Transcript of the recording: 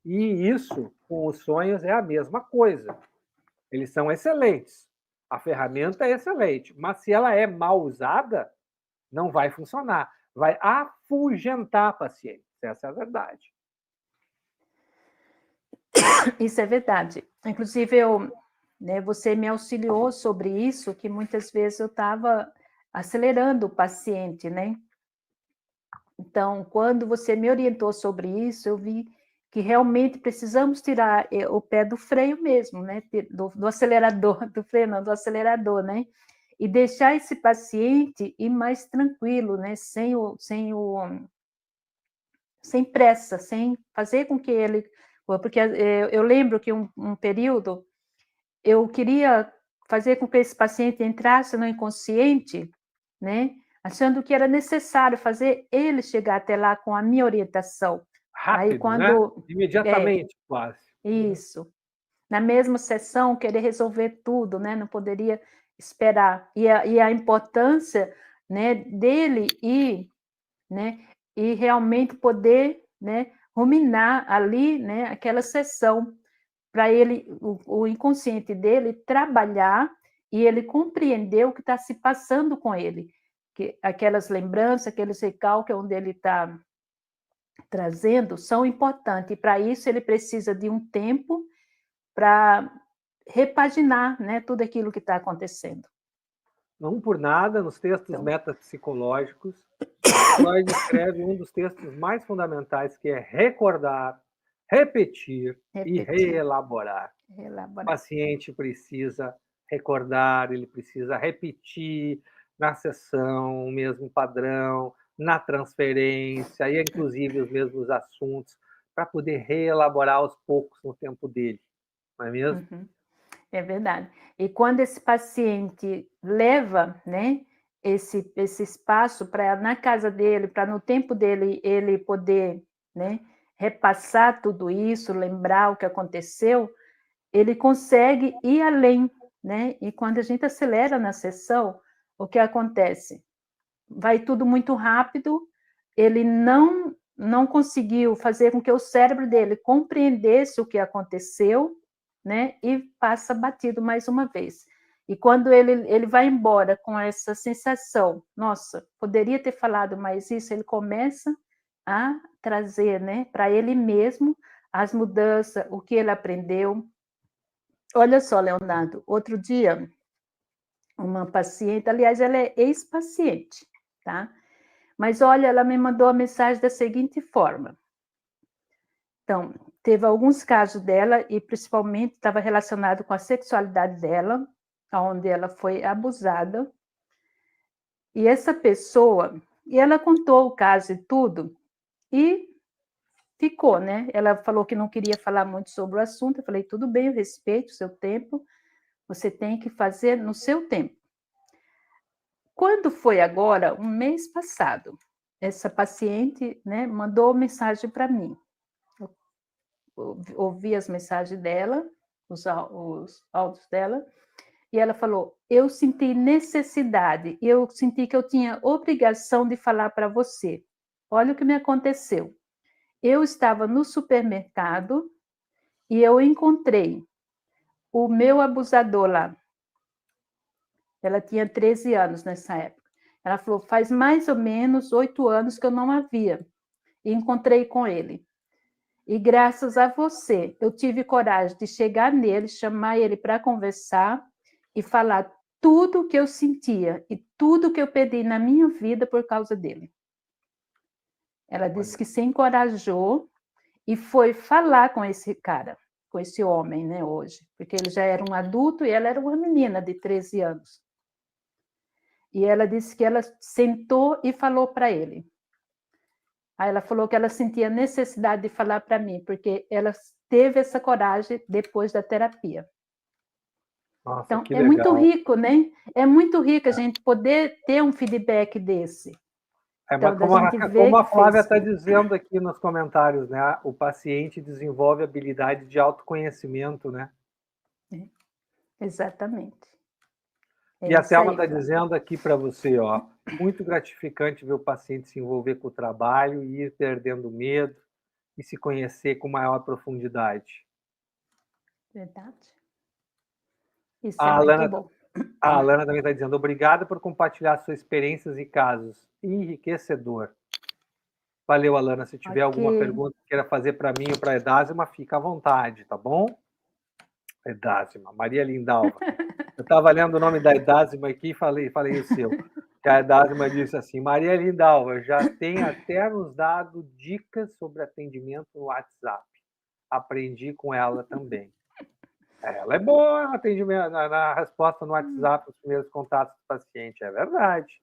E isso, com os sonhos, é a mesma coisa. Eles são excelentes. A ferramenta é excelente, mas se ela é mal usada, não vai funcionar. Vai afugentar pacientes. Essa é a verdade. Isso é verdade. Inclusive, você me auxiliou sobre isso, que muitas vezes eu estava acelerando o paciente, né? Então, quando você me orientou sobre isso, eu vi que realmente precisamos tirar o pé do freio mesmo, né? Do acelerador, do freio não, do acelerador, né? E deixar esse paciente ir mais tranquilo, né? Sem pressa, sem fazer com que ele... Porque eu lembro que um período eu queria fazer com que esse paciente entrasse no inconsciente, né? Achando que era necessário fazer ele chegar até lá com a minha orientação. Aí, Rápido, né? quando... Imediatamente, quase. Isso. Na mesma sessão, querer resolver tudo, né? Não poderia esperar. E a importância, né, dele ir, né, e realmente poder, né, ruminar ali, né, aquela sessão, para ele, o inconsciente dele trabalhar e ele compreender o que está se passando com ele, que aquelas lembranças, aqueles recalques onde ele está trazendo são importantes, e para isso ele precisa de um tempo para repaginar, né, tudo aquilo que está acontecendo. Não por nada, nos textos metapsicológicos, Freud escreve um dos textos mais fundamentais, que é recordar, repetir e reelaborar. O paciente precisa recordar, ele precisa repetir na sessão o mesmo padrão, na transferência, e inclusive os mesmos assuntos, para poder reelaborar aos poucos no tempo dele, não é mesmo? Uhum. É verdade. E quando esse paciente leva, né, esse espaço para na casa dele, para no tempo dele ele poder, né, repassar tudo isso, lembrar o que aconteceu, ele consegue ir além, né? E quando a gente acelera na sessão, o que acontece? Vai tudo muito rápido, ele não conseguiu fazer com que o cérebro dele compreendesse o que aconteceu, né? E passa batido mais uma vez. E quando ele vai embora com essa sensação, nossa, poderia ter falado mais isso, ele começa a trazer, né, para ele mesmo as mudanças, o que ele aprendeu. Olha só, Leonardo, outro dia, uma paciente, aliás, ela é ex-paciente, tá? Mas olha, ela me mandou a mensagem da seguinte forma. Então, teve alguns casos dela, e principalmente estava relacionado com a sexualidade dela, onde ela foi abusada. E essa pessoa, e ela contou o caso e tudo, e ficou, né? Ela falou que não queria falar muito sobre o assunto. Eu falei, tudo bem, eu respeito o seu tempo, você tem que fazer no seu tempo. Quando foi agora, um mês passado, essa paciente, né, mandou mensagem para mim. Eu ouvi as mensagens dela, os áudios dela, e ela falou: eu senti necessidade, eu senti que eu tinha obrigação de falar para você. Olha o que me aconteceu. Eu estava no supermercado e eu encontrei o meu abusador lá. Ela tinha 13 anos nessa época. Ela falou, faz mais ou menos 8 anos que eu não a via. E encontrei com ele. E graças a você, eu tive coragem de chegar nele, chamar ele para conversar e falar tudo o que eu sentia e tudo que eu perdi na minha vida por causa dele. Ela disse que se encorajou e foi falar com esse cara, com esse homem, né, hoje. Porque ele já era um adulto e ela era uma menina de 13 anos. E ela disse que ela sentou e falou para ele. Aí ela falou que ela sentia necessidade de falar para mim, porque ela teve essa coragem depois da terapia. Nossa, então, que é muito legal. rico, né? É muito rico a gente poder ter um feedback desse. Mas Então, da gente ver como a que Flávia fez. está dizendo aqui nos comentários, né? O paciente desenvolve habilidade de autoconhecimento, né? Exatamente. É E a isso Thelma aí, está Flávia. dizendo aqui para você, ó, muito gratificante ver o paciente se envolver com o trabalho e ir perdendo medo e se conhecer com maior profundidade. Verdade. Isso A é muito Alana, bom. a Alana também está dizendo: obrigado por compartilhar suas experiências e casos. Enriquecedor. Valeu, Alana. Se tiver alguma Ok. pergunta que queira fazer para mim ou para a Edásima, fica à vontade, tá bom? Edásima, Maria Lindalva. Eu estava lendo o nome da Edásima aqui e falei o seu. Que a Edásima disse assim: Maria Lindalva, já tem até nos dado dicas sobre atendimento no WhatsApp. Aprendi com ela também. Ela é boa no atendimento, na resposta no WhatsApp, os primeiros contatos do paciente, é verdade.